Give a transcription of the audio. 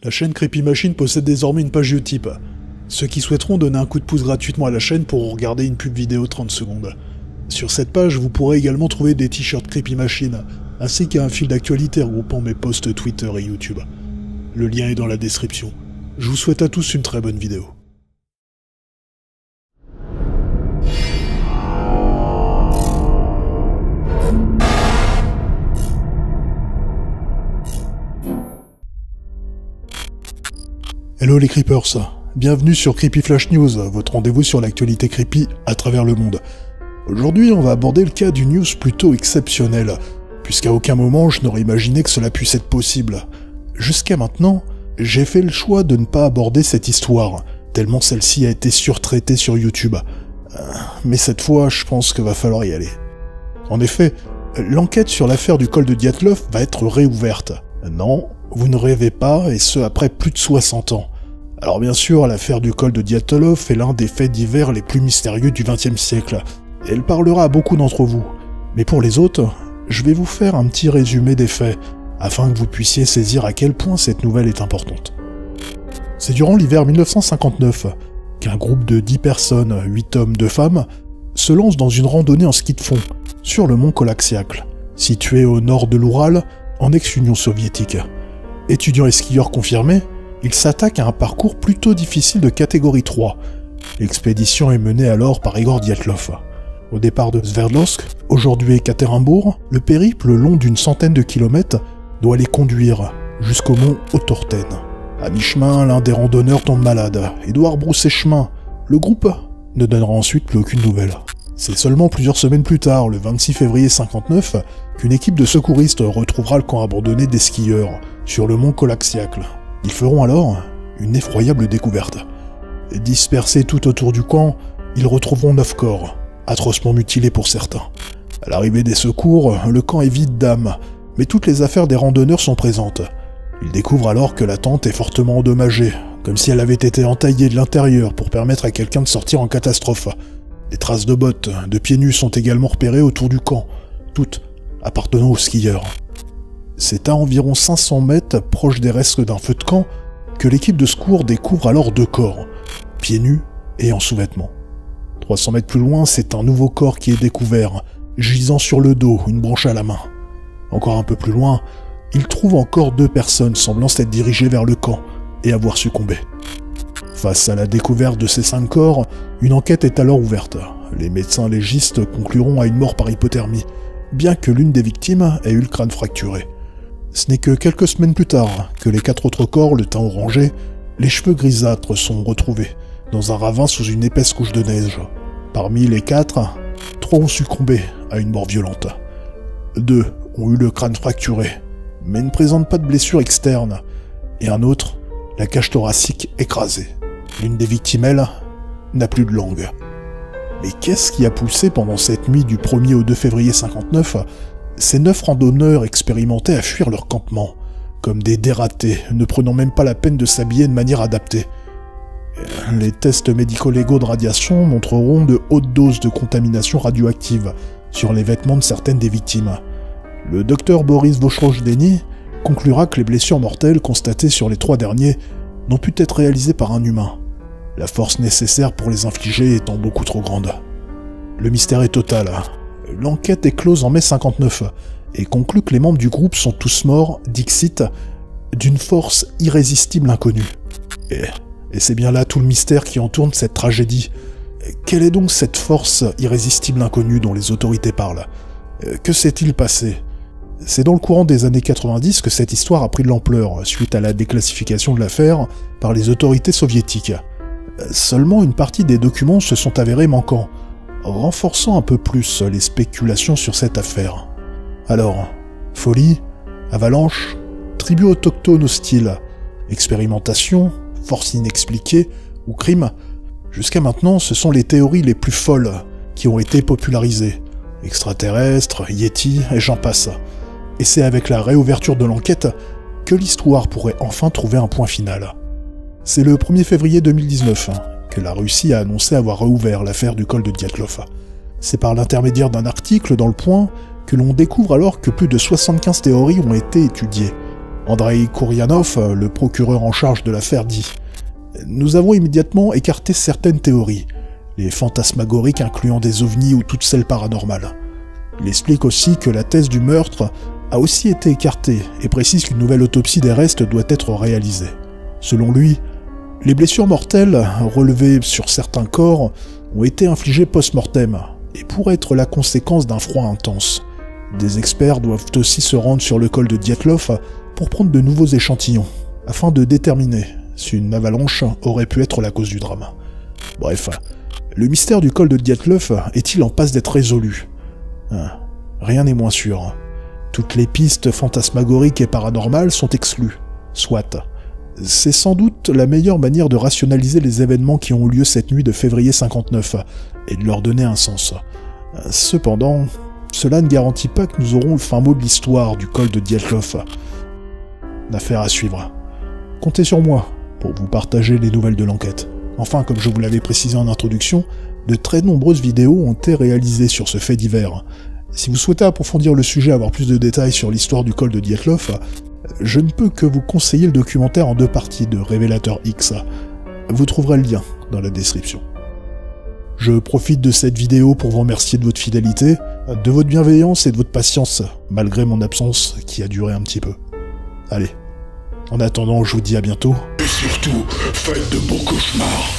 La chaîne Creepy Machine possède désormais une page Utip. Ceux qui souhaiteront donner un coup de pouce gratuitement à la chaîne pourront regarder une pub vidéo 30 secondes. Sur cette page, vous pourrez également trouver des t-shirts Creepy Machine, ainsi qu'un fil d'actualité regroupant mes posts Twitter et YouTube. Le lien est dans la description. Je vous souhaite à tous une très bonne vidéo. Hello les Creepers, bienvenue sur Creepy Flash News, votre rendez-vous sur l'actualité creepy à travers le monde. Aujourd'hui, on va aborder le cas d'une news plutôt exceptionnelle, puisqu'à aucun moment je n'aurais imaginé que cela puisse être possible. Jusqu'à maintenant, j'ai fait le choix de ne pas aborder cette histoire, tellement celle-ci a été surtraitée sur YouTube. Mais cette fois, je pense qu'il va falloir y aller. En effet, l'enquête sur l'affaire du col de Dyatlov va être réouverte. Non, vous ne rêvez pas, et ce après plus de 60 ans. Alors bien sûr, l'affaire du col de Dyatlov est l'un des faits divers les plus mystérieux du XXe siècle. Elle parlera à beaucoup d'entre vous. Mais pour les autres, je vais vous faire un petit résumé des faits, afin que vous puissiez saisir à quel point cette nouvelle est importante. C'est durant l'hiver 1959 qu'un groupe de 10 personnes, 8 hommes, 2 femmes, se lance dans une randonnée en ski de fond, sur le mont Kolaksiakl, situé au nord de l'Oural, en ex-Union soviétique. Étudiants et skieurs confirmés, ils s'attaquent à un parcours plutôt difficile de catégorie 3. L'expédition est menée alors par Igor Dyatlov. Au départ de Sverdlovsk, aujourd'hui Ekaterinbourg, le périple long d'une centaine de kilomètres doit les conduire jusqu'au mont Otorten. À mi-chemin, l'un des randonneurs tombe malade et doit rebrousser chemin. Le groupe ne donnera ensuite plus aucune nouvelle. C'est seulement plusieurs semaines plus tard, le 26 février 59, qu'une équipe de secouristes retrouvera le camp abandonné des skieurs, sur le mont Kolaksiakl. Ils feront alors une effroyable découverte. Dispersés tout autour du camp, ils retrouveront 9 corps, atrocement mutilés pour certains. À l'arrivée des secours, le camp est vide d'âmes, mais toutes les affaires des randonneurs sont présentes. Ils découvrent alors que la tente est fortement endommagée, comme si elle avait été entaillée de l'intérieur pour permettre à quelqu'un de sortir en catastrophe. Des traces de bottes, de pieds nus sont également repérées autour du camp, toutes appartenant aux skieurs. C'est à environ 500 mètres, proche des restes d'un feu de camp, que l'équipe de secours découvre alors 2 corps, pieds nus et en sous-vêtements. 300 mètres plus loin, c'est un nouveau corps qui est découvert, gisant sur le dos, une branche à la main. Encore un peu plus loin, ils trouvent encore 2 personnes semblant s'être dirigées vers le camp et avoir succombé. Face à la découverte de ces 5 corps, une enquête est alors ouverte. Les médecins légistes concluront à une mort par hypothermie, bien que l'une des victimes ait eu le crâne fracturé. Ce n'est que quelques semaines plus tard que les 4 autres corps, le teint orangé, les cheveux grisâtres, sont retrouvés, dans un ravin sous une épaisse couche de neige. Parmi les 4, 3 ont succombé à une mort violente. 2 ont eu le crâne fracturé, mais ne présentent pas de blessure externe, et un autre, la cage thoracique écrasée. L'une des victimes, elle, n'a plus de langue. Mais qu'est-ce qui a poussé pendant cette nuit du 1er au 2 février 59 ces 9 randonneurs expérimentés à fuir leur campement, comme des dératés, ne prenant même pas la peine de s'habiller de manière adaptée? Les tests médico-légaux de radiation montreront de hautes doses de contamination radioactive sur les vêtements de certaines des victimes. Le docteur Boris Vochrojdeny conclura que les blessures mortelles constatées sur les 3 derniers n'ont pu être réalisées par un humain, la force nécessaire pour les infliger étant beaucoup trop grande. Le mystère est total. L'enquête est close en mai 59 et conclut que les membres du groupe sont tous morts, dixit, d'une force irrésistible inconnue. Et c'est bien là tout le mystère qui entoure cette tragédie. Quelle est donc cette force irrésistible inconnue dont les autorités parlent? Que s'est-il passé? C'est dans le courant des années 90 que cette histoire a pris de l'ampleur, suite à la déclassification de l'affaire par les autorités soviétiques. Seulement une partie des documents se sont avérés manquants, renforçant un peu plus les spéculations sur cette affaire. Alors, folie, avalanche, tribu autochtone hostile, expérimentation, force inexpliquée ou crime, jusqu'à maintenant ce sont les théories les plus folles qui ont été popularisées. Extraterrestres, Yeti et j'en passe. Et c'est avec la réouverture de l'enquête que l'histoire pourrait enfin trouver un point final. C'est le 1er février 2019 que la Russie a annoncé avoir réouvert l'affaire du col de Dyatlov. C'est par l'intermédiaire d'un article dans Le Point que l'on découvre alors que plus de 75 théories ont été étudiées. Andrei Kourianov, le procureur en charge de l'affaire, dit « Nous avons immédiatement écarté certaines théories, les fantasmagoriques incluant des ovnis ou toutes celles paranormales. Il explique aussi que la thèse du meurtre a aussi été écartée et précise qu'une nouvelle autopsie des restes doit être réalisée. Selon lui, les blessures mortelles relevées sur certains corps ont été infligées post-mortem et pourraient être la conséquence d'un froid intense. Des experts doivent aussi se rendre sur le col de Dyatlov pour prendre de nouveaux échantillons, afin de déterminer si une avalanche aurait pu être la cause du drame. Bref, le mystère du col de Dyatlov est-il en passe d'être résolu? Rien n'est moins sûr. Toutes les pistes fantasmagoriques et paranormales sont exclues. Soit. C'est sans doute la meilleure manière de rationaliser les événements qui ont eu lieu cette nuit de février 59, et de leur donner un sens. Cependant, cela ne garantit pas que nous aurons le fin mot de l'histoire du col de Dyatlov. Affaire à suivre. Comptez sur moi pour vous partager les nouvelles de l'enquête. Enfin, comme je vous l'avais précisé en introduction, de très nombreuses vidéos ont été réalisées sur ce fait divers. Si vous souhaitez approfondir le sujet, avoir plus de détails sur l'histoire du col de Dyatlov, je ne peux que vous conseiller le documentaire en 2 parties de Révélateur X. Vous trouverez le lien dans la description. Je profite de cette vidéo pour vous remercier de votre fidélité, de votre bienveillance et de votre patience, malgré mon absence qui a duré un petit peu. Allez, en attendant, je vous dis à bientôt. Et surtout, faites de beaux cauchemars.